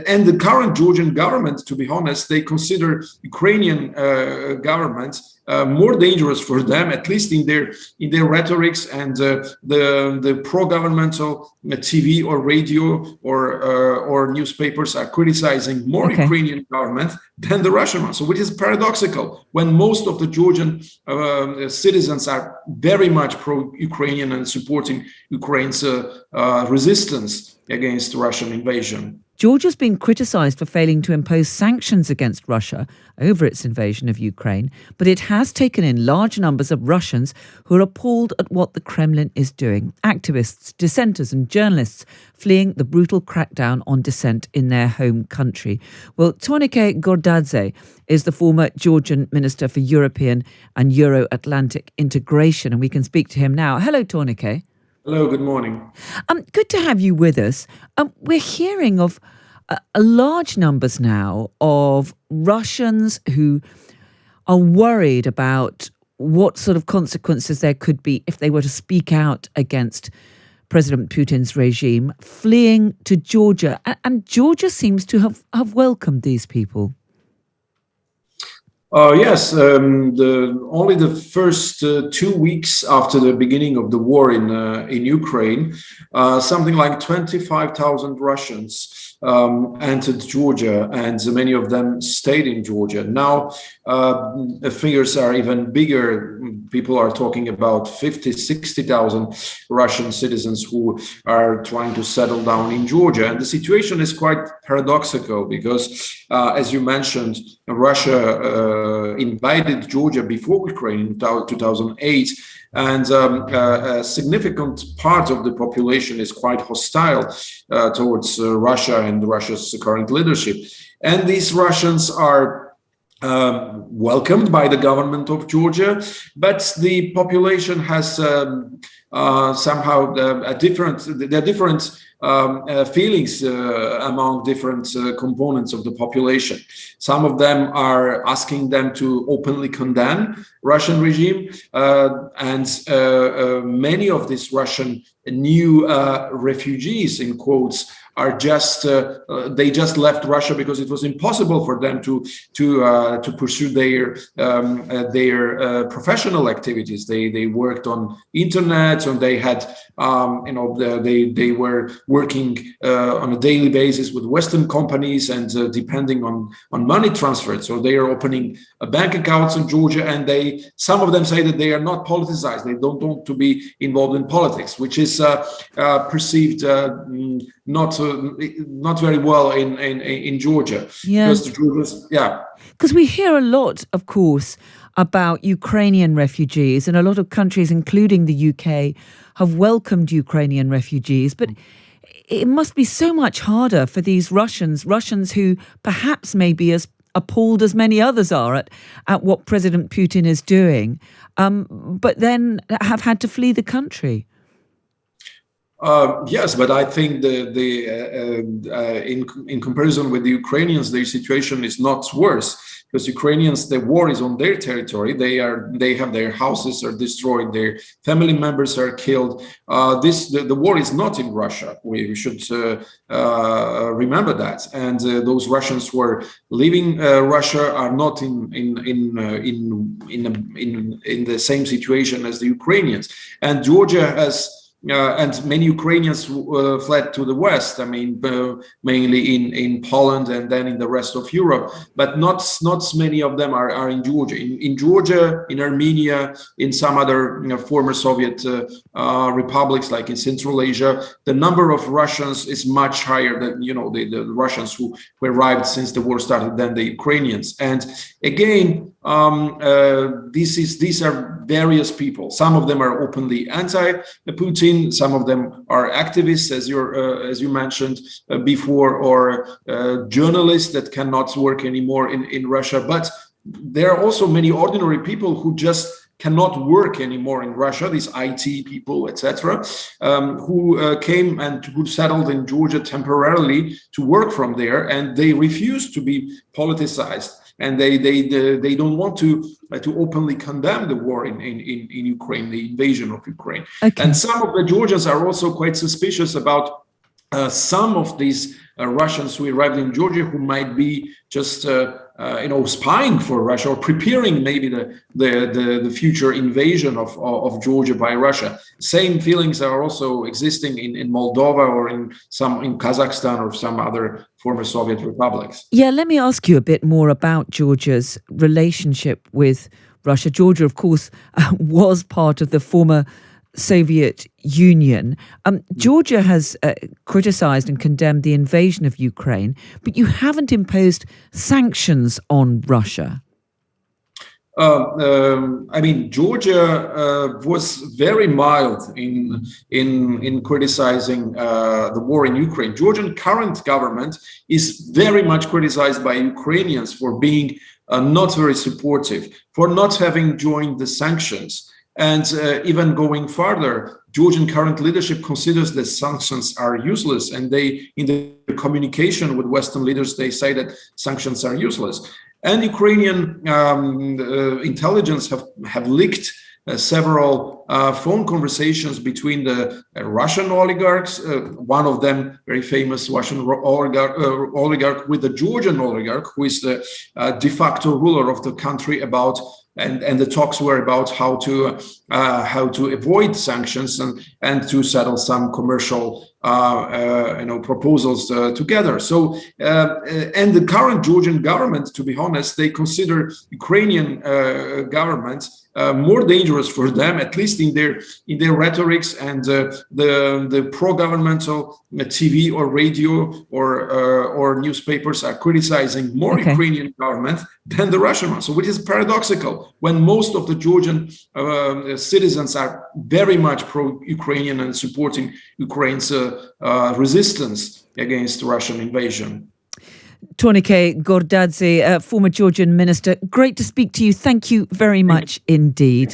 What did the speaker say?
and the current Georgian government, to be honest, they consider Ukrainian government more dangerous for them, at least in their rhetorics, and the pro-governmental TV or radio or newspapers are criticizing more Ukrainian government than the Russian one. So which is paradoxical when most of the Georgian citizens are very much pro-Ukrainian and supporting Ukraine's resistance against Russian invasion. Georgia's been criticised for failing to impose sanctions against Russia over its invasion of Ukraine, but it has taken in large numbers of Russians who are appalled at what the Kremlin is doing. Activists, dissenters and journalists fleeing the brutal crackdown on dissent in their home country. Well, Thornike Gordadze is the former Georgian Minister for European and Euro-Atlantic integration, and we can speak to him now. Hello, Thornike. Hello, good morning. Good to have you with us. We're hearing of large numbers now of Russians who are worried about what sort of consequences there could be if they were to speak out against President Putin's regime, fleeing to Georgia. And Georgia seems to have welcomed these people. Yes, only the first 2 weeks after the beginning of the war in Ukraine, something like 25,000 Russians entered Georgia, and many of them stayed in Georgia. Now, the figures are even bigger. People are talking about 50, 60,000 Russian citizens who are trying to settle down in Georgia. And the situation is quite paradoxical because, as you mentioned, Russia invaded Georgia before Ukraine in 2008. And a significant part of the population is quite hostile towards Russia and Russia's current leadership. And these Russians are welcomed by the government of Georgia, but the population has somehow there are different feelings among different components of the population. Some of them are asking them to openly condemn Russian regime, and many of these Russian new refugees, in quotes, are just they just left Russia because it was impossible for them to pursue their professional activities. They worked on internet, and they had they were working on a daily basis with Western companies and depending on money transfers. So they are opening bank accounts in Georgia, and some of them say that they are not politicized. They don't want to be involved in politics, which is perceived not very well in Georgia. Yeah. Because we hear a lot, of course, about Ukrainian refugees, and a lot of countries, including the UK, have welcomed Ukrainian refugees. But it must be so much harder for these Russians who perhaps may be as appalled as many others are at what President Putin is doing, but then have had to flee the country. Yes, but I think in comparison with the Ukrainians, their situation is not worse, because Ukrainians, the war is on their territory. They have their houses are destroyed, their family members are killed. The war is not in Russia. We should remember that. And those Russians who are leaving Russia are not in the same situation as the Ukrainians. And Georgia has. And many Ukrainians fled to the West. I mean, mainly in Poland and then in the rest of Europe. But not many of them are in Georgia. In Georgia, in Armenia, in some other former Soviet republics, like in Central Asia, the number of Russians is much higher than the Russians who arrived since the war started than the Ukrainians. And again, these are various people. Some of them are openly anti-Putin. Some of them are activists, as you mentioned before, or journalists that cannot work anymore in Russia. But there are also many ordinary people who just cannot work anymore in Russia. These IT people, etc., who came and who settled in Georgia temporarily to work from there, and they refuse to be politicized. And they don't want to openly condemn the war in Ukraine, the invasion of Ukraine. Okay. And some of the Georgians are also quite suspicious about some of these Russians who arrived in Georgia who might be just spying for Russia or preparing maybe the future invasion of Georgia by Russia. Same feelings are also existing in Moldova or in Kazakhstan or some other former Soviet republics. Yeah, let me ask you a bit more about Georgia's relationship with Russia. Georgia, of course, was part of the former Soviet Union. Georgia has criticized and condemned the invasion of Ukraine, but you haven't imposed sanctions on Russia. Georgia was very mild in criticizing the war in Ukraine. Georgian current government is very much criticized by Ukrainians for being not very supportive, for not having joined the sanctions. And even going further, Georgian current leadership considers that sanctions are useless, and they, in the communication with Western leaders, they say that sanctions are useless. And Ukrainian intelligence have leaked several phone conversations between the Russian oligarchs, one of them very famous Russian oligarch with the Georgian oligarch, who is the de facto ruler of the country, about and the talks were about how to avoid sanctions and to settle some commercial proposals together. So and the current Georgian government, to be honest, they consider Ukrainian government more dangerous for them, at least in their rhetorics, and the pro-governmental TV or radio or newspapers are criticizing more Ukrainian government than the Russian one. So which is paradoxical when most of the Georgian citizens are very much pro-Ukrainian and supporting Ukraine's resistance against Russian invasion. Thornike Gordadze, former Georgian minister, great to speak to you. Thank you very much indeed.